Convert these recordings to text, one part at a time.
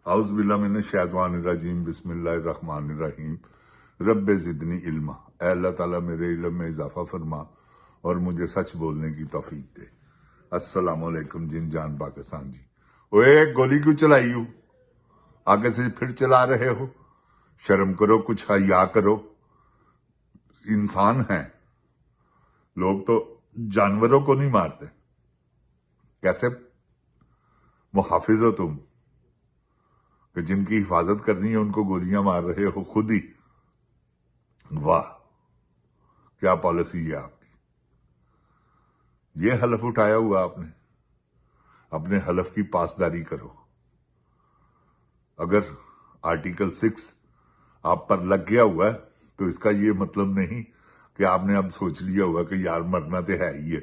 اعوذ باللہ من الشیطان الرجیم بسم اللہ الرحمن الرحیم رب زدنی علما۔ اے اللہ تعالیٰ میرے علم میں اضافہ فرما اور مجھے سچ بولنے کی توفیق دے۔ السلام علیکم جن جان پاکستان جی۔ اوے گولی کیوں چلائی ہو؟ آگے سے پھر چلا رہے ہو؟ شرم کرو، کچھ حیا کرو، انسان ہیں لوگ، تو جانوروں کو نہیں مارتے۔ کیسے محافظ ہو تم کہ جن کی حفاظت کرنی ہے ان کو گولیاں مار رہے ہو خود ہی؟ واہ، کیا پالیسی ہے آپ کی! یہ حلف اٹھایا ہوا آپ نے، اپنے حلف کی پاسداری کرو۔ اگر آرٹیکل 6 آپ پر لگ گیا ہوا ہے تو اس کا یہ مطلب نہیں کہ آپ نے اب سوچ لیا ہوا کہ یار مرنا تو ہے ہی ہے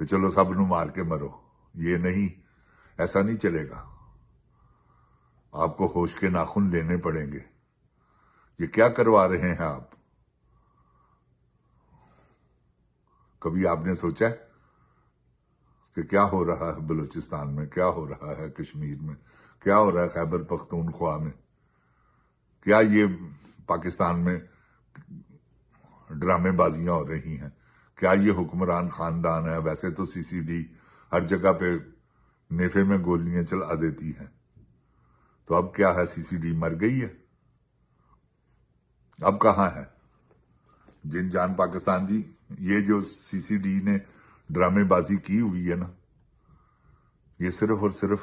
تو چلو سب نو مار کے مرو۔ یہ نہیں، ایسا نہیں چلے گا۔ آپ کو ہوش کے ناخن لینے پڑیں گے۔ یہ کیا کروا رہے ہیں آپ؟ کبھی آپ نے سوچا ہے کہ کیا ہو رہا ہے بلوچستان میں، کیا ہو رہا ہے کشمیر میں، کیا ہو رہا ہے خیبر پختونخوا میں؟ کیا یہ پاکستان میں ڈرامے بازیاں ہو رہی ہیں؟ کیا یہ حکمران خاندان ہے؟ ویسے تو سی سی ڈی ہر جگہ پہ نیفے میں گولیاں چلا دیتی ہیں، تو اب کیا ہے؟ سی سی ڈی مر گئی ہے؟ اب کہاں ہے جن جان پاکستان جی؟ یہ جو سی سی ڈی نے ڈرامے بازی کی ہوئی ہے نا، یہ صرف اور صرف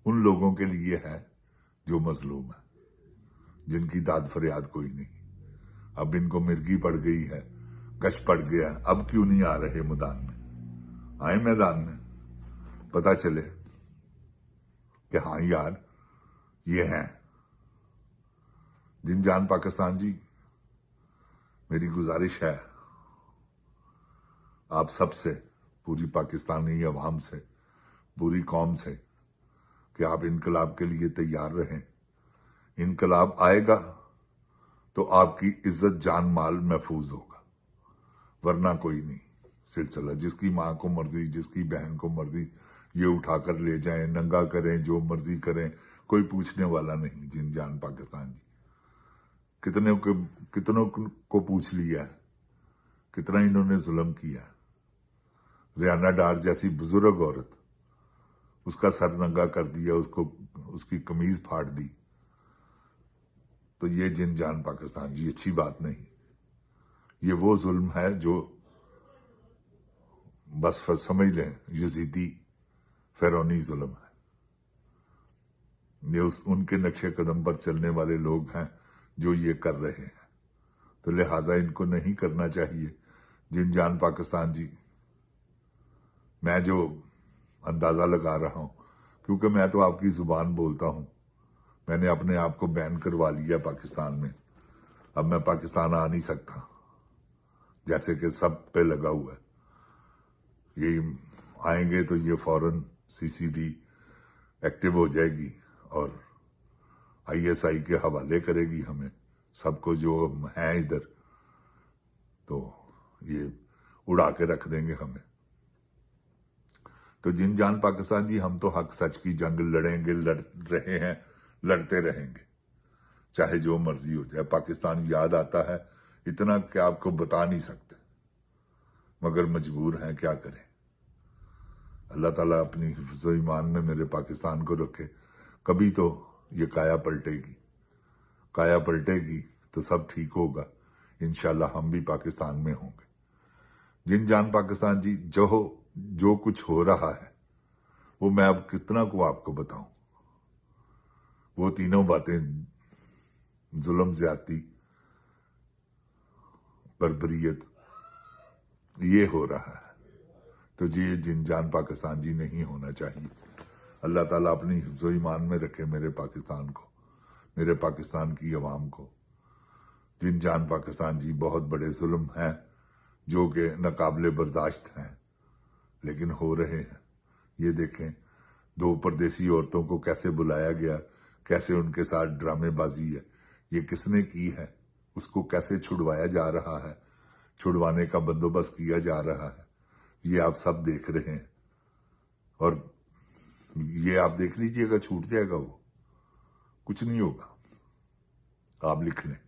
ان لوگوں کے لیے ہے جو مظلوم ہے، جن کی داد فریاد کوئی نہیں۔ اب ان کو مرگی پڑ گئی ہے، کش پڑ گیا ہے، اب کیوں نہیں آ رہے میدان میں؟ آئے میدان میں، پتا چلے کہ ہاں یار یہ ہیں۔ جن جان پاکستان جی، میری گزارش ہے آپ سب سے، پوری پاکستانی عوام سے، پوری قوم سے، کہ آپ انقلاب کے لیے تیار رہیں۔ انقلاب آئے گا تو آپ کی عزت جان مال محفوظ ہوگا، ورنہ کوئی نہیں۔ سلسلہ جس کی ماں کو مرضی، جس کی بہن کو مرضی یہ اٹھا کر لے جائیں، ننگا کریں، جو مرضی کریں، کوئی پوچھنے والا نہیں۔ جن جان پاکستان جی، کتنوں کو پوچھ لیا ہے، کتنا انہوں نے ظلم کیا ہے۔ ریانا ڈار جیسی بزرگ عورت، اس کا سر ننگا کر دیا، اس کی قمیض پھاڑ دی، تو یہ جن جان پاکستان جی اچھی بات نہیں۔ یہ وہ ظلم ہے جو بس سمجھ لیں یزیدی فرعونی ظلم ہے۔ یہ ان کے نقش قدم پر چلنے والے لوگ ہیں جو یہ کر رہے ہیں، تو لہٰذا ان کو نہیں کرنا چاہیے۔ جن جان پاکستان جی، میں جو اندازہ لگا رہا ہوں، کیونکہ میں تو آپ کی زبان بولتا ہوں، میں نے اپنے آپ کو بین کروا لیا پاکستان میں، اب میں پاکستان آ نہیں سکتا، جیسے کہ سب پہ لگا ہوا ہے۔ یہ آئیں گے تو یہ فوراً سی سی ڈی ایکٹیو ہو جائے گی اور آئی ایس آئی کے حوالے کرے گی ہمیں سب کو، جو ہیں ادھر، تو یہ اڑا کے رکھ دیں گے ہمیں۔ تو جن جان پاکستان جی، ہم تو حق سچ کی جنگ لڑیں گے، لڑ رہے ہیں، لڑتے رہیں گے، چاہے جو مرضی ہو جائے۔ پاکستان یاد آتا ہے اتنا کہ آپ کو بتا نہیں سکتے، مگر مجبور ہیں، کیا کریں۔ اللہ تعالیٰ اپنی حفظ و ایمان میں میرے پاکستان کو رکھے۔ کبھی تو یہ کایا پلٹے گی، کایا پلٹے گی تو سب ٹھیک ہوگا، انشاءاللہ ہم بھی پاکستان میں ہوں گے۔ جن جان پاکستان جی، جو کچھ ہو رہا ہے وہ میں اب کتنا کو آپ کو بتاؤں۔ وہ تینوں باتیں، ظلم، زیادتی، بربریت، یہ ہو رہا ہے، تو یہ جن جان پاکستان جی نہیں ہونا چاہیے۔ اللہ تعالیٰ اپنی حفظ و ایمان میں رکھے میرے پاکستان کو، میرے پاکستان کی عوام کو۔ جن جان پاکستان جی، بہت بڑے ظلم ہیں جو کہ ناقابل برداشت ہیں، لیکن ہو رہے ہیں۔ یہ دیکھیں 2 پردیسی عورتوں کو کیسے بلایا گیا، کیسے ان کے ساتھ ڈرامے بازی ہے، یہ کس نے کی ہے، اس کو کیسے چھڑوایا جا رہا ہے، چھڑوانے کا بندوبست کیا جا رہا ہے، یہ آپ سب دیکھ رہے ہیں۔ اور یہ آپ دیکھ لیجئے گا، چھوٹ جائے گا وہ۔ کچھ نہیں ہوگا، آپ لکھ لیں۔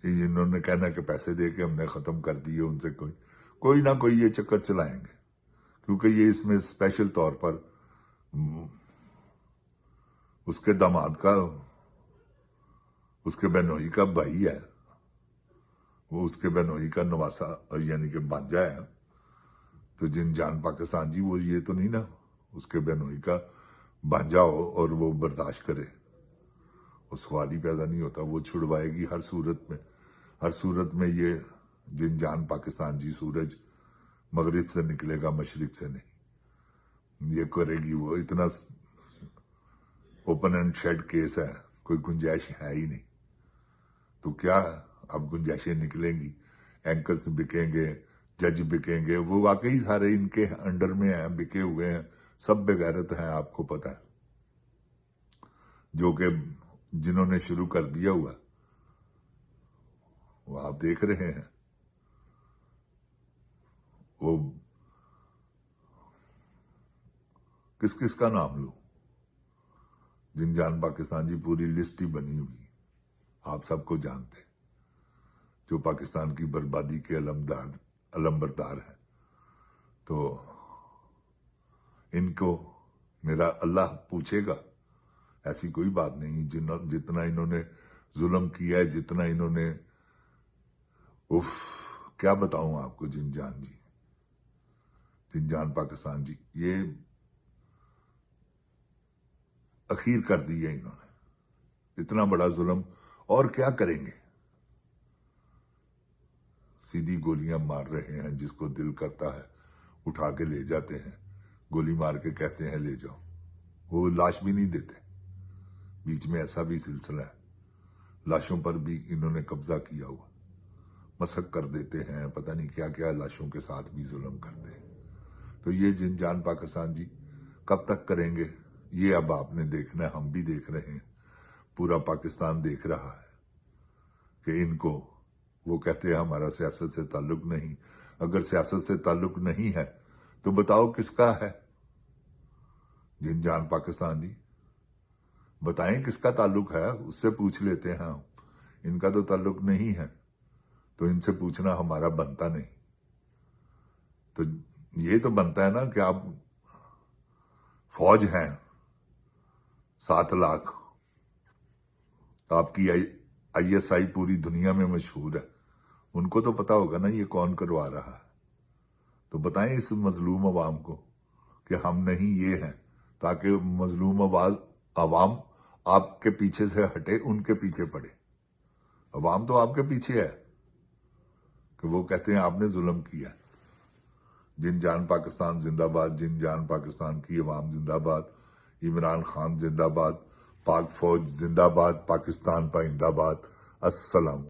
انہوں نے کہنا کہ پیسے دے کے ہم نے ختم کر دیے، ان سے کوئی نہ کوئی یہ چکر چلائیں گے، کیونکہ یہ اس میں اسپیشل طور پر اس کے داماد کا، اس کے بہنوئی کا بھائی ہے، وہ اس کے بہنوئی کا نواسا یعنی کہ بانجا ہے، تو جن جان پاکستان جی وہ یہ تو نہیں نا اس کے بہنوئی کا بانجا ہو اور وہ برداشت کرے، وہ سوال ہی پیدا نہیں ہوتا۔ وہ چھڑوائے گی ہر صورت میں یہ جن جان پاکستان جی سورج مغرب سے نکلے گا، مشرق سے نہیں، یہ کرے گی۔ وہ اتنا اوپن اینڈ شیڈ کیس ہے، کوئی گنجائش ہے ہی نہیں، تو کیا اب گنجائشیں نکلیں گی، اینکرز بکیں گے، جج بکیں گے، وہ واقعی سارے ان کے انڈر میں ہیں، بکے ہوئے ہیں، سب بغیرت ہیں، آپ کو پتہ ہے، جو کہ جنہوں نے شروع کر دیا ہوا وہ آپ دیکھ رہے ہیں۔ وہ کس کا نام لوں؟ جن جان پاکستان جی پوری لسٹ ہی بنی ہوئی، آپ سب کو جانتے، جو پاکستان کی بربادی کے علم بردار ہیں۔ تو ان کو میرا اللہ پوچھے گا، ایسی کوئی بات نہیں۔ جتنا انہوں نے ظلم کیا ہے، جتنا انہوں نے کیا بتاؤں آپ کو، جن جان پاکستان جی، یہ اخیر کر دی ہے انہوں نے، اتنا بڑا ظلم اور کیا کریں گے؟ سیدھی گولیاں مار رہے ہیں، جس کو دل کرتا ہے اٹھا کے لے جاتے ہیں، گولی مار کے کہتے ہیں لے جاؤ، وہ لاش بھی نہیں دیتے۔ بیچ میں ایسا بھی سلسلہ ہے، لاشوں پر بھی انہوں نے قبضہ کیا ہوا، مسخ کر دیتے ہیں، پتہ نہیں کیا کیا لاشوں کے ساتھ بھی ظلم کرتے ہیں۔ تو یہ جن جان پاکستان جی کب تک کریں گے؟ یہ اب آپ نے دیکھنا ہے، ہم بھی دیکھ رہے ہیں، پورا پاکستان دیکھ رہا ہے کہ ان کو، وہ کہتے ہیں ہمارا سیاست سے تعلق نہیں۔ اگر سیاست سے تعلق نہیں ہے تو بتاؤ کس کا ہے؟ جن جان پاکستان جی بتائیں کس کا تعلق ہے، اس سے پوچھ لیتے ہیں ہم۔ ان کا تو تعلق نہیں ہے تو ان سے پوچھنا ہمارا بنتا نہیں۔ تو یہ تو بنتا ہے نا کہ آپ فوج ہیں 7 لاکھ، آپ کی ISI پوری دنیا میں مشہور ہے، ان کو تو پتا ہوگا نا یہ کون کروا رہا ہے۔ تو بتائیں اس مظلوم عوام کو کہ ہم نہیں یہ ہیں، تاکہ مظلوم عوام آپ کے پیچھے سے ہٹے، ان کے پیچھے پڑے۔ عوام تو آپ کے پیچھے ہے کہ وہ کہتے ہیں آپ نے ظلم کیا۔ جن جان پاکستان زندہ باد، جن جان پاکستان کی عوام زندہ باد، عمران خان زندہ باد، پاک فوج زندہ باد، پاکستان پائندہ باد۔ السلام۔